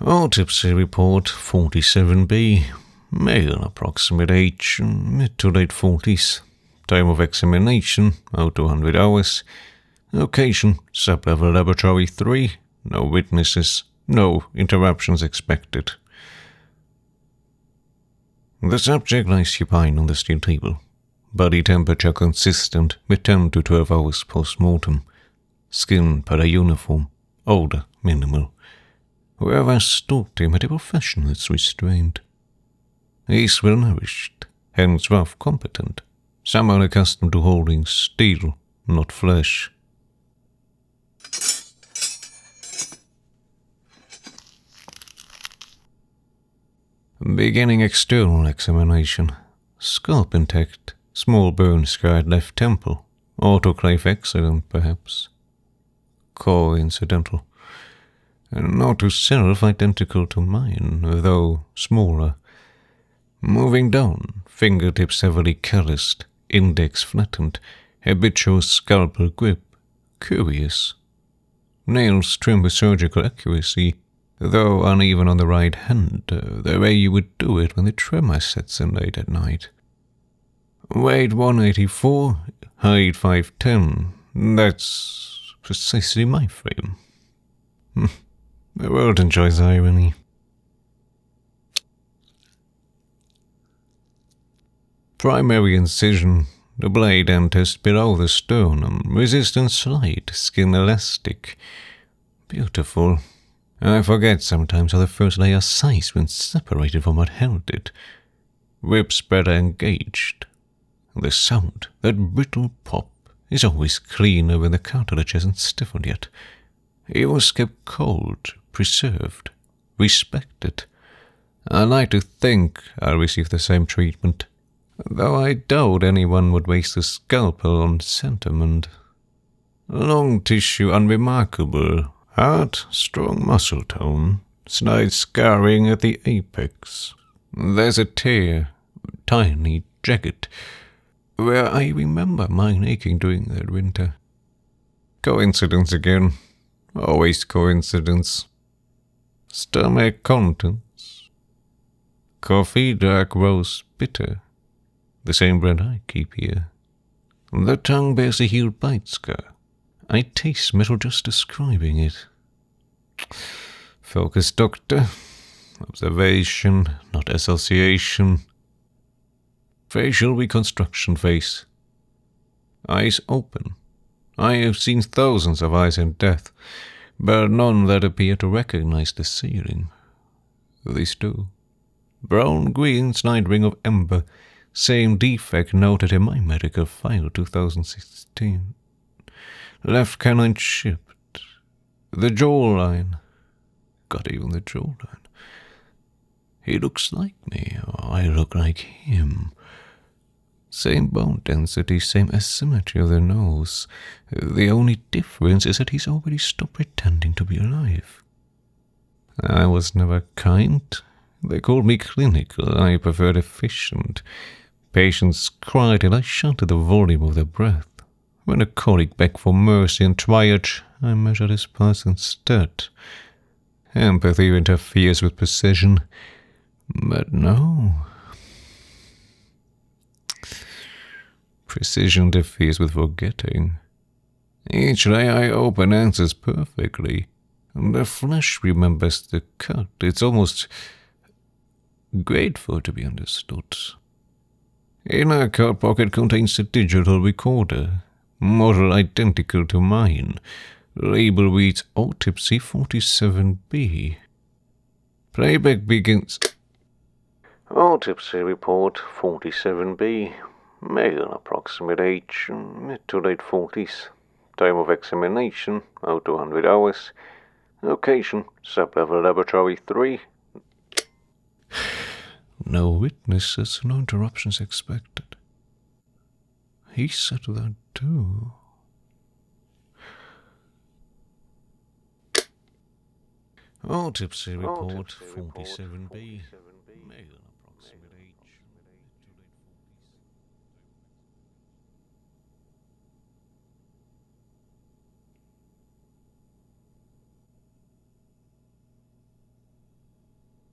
Autopsy report 47B. Male, approximate age, mid to late 40s. Time of examination, out to 100 hours. Location, sub-level laboratory 3. No witnesses, no interruptions expected. The subject lies supine on the steel table. Body temperature consistent with 10 to 12 hours post-mortem. Skin per uniform, odor minimal. Whoever stalked him had a professional's restraint. He's well nourished, hence rough competent, someone accustomed to holding steel, not flesh. Beginning external examination. Scalp intact, small burn scarred left temple, autoclave accident perhaps. Coincidental. Not to self identical to mine, though smaller. Moving down, fingertips heavily calloused, index flattened, habitual scalpel grip. Curious. Nails trimmed with surgical accuracy, though uneven on the right hand, the way you would do it when the tremor sets in late at night. Weight 184, height 5'10". That's precisely my frame. The world enjoys irony. Primary incision. The blade enters below the sternum. Resistance slight, skin elastic. Beautiful. I forget sometimes how the first layer sighs when separated from what held it. Ribs better engaged. The sound, that brittle pop, is always cleaner when the cartilage hasn't stiffened yet. It was kept cold, preserved, respected. I like to think I'll receive the same treatment, though I doubt anyone would waste a scalpel on sentiment. Long tissue unremarkable, heart strong muscle tone, slight scarring at the apex. There's a tear, tiny, jagged, where I remember mine aching during that winter. Coincidence again. Always coincidence. Stomach contents. Coffee dark roast bitter. The same brand I keep here. The tongue bears a healed bite scar. I taste metal just describing it. Focus, doctor. Observation, not association. Facial reconstruction face. Eyes open. I have seen thousands of eyes in death, but none that appear to recognize the ceiling. These two. Brown-green slight ring of ember, same defect noted in my medical file 2016. Left canine chipped. The jawline. Got even the jawline. He looks like me, or I look like him. Same bone density, same asymmetry of the nose. The only difference is that he's already stopped pretending to be alive. I was never kind. They called me clinical. I preferred efficient. Patients cried and I shouted the volume of their breath. When a colleague begged for mercy and triage, I measured his pulse instead. Empathy interferes with precision. But no. Precision interferes with forgetting. Each layer I open answers perfectly. The flesh remembers the cut. It's almost grateful to be understood. Inner coat pocket contains a digital recorder, model identical to mine. Label reads Autopsy 47B. Playback begins. Autopsy report 47B. Male, approximate age, mid to late 40s. Time of examination, out to 100 hours. Location, sub-level laboratory 3. No witnesses, no interruptions expected. He said that too. Autopsy report 47B.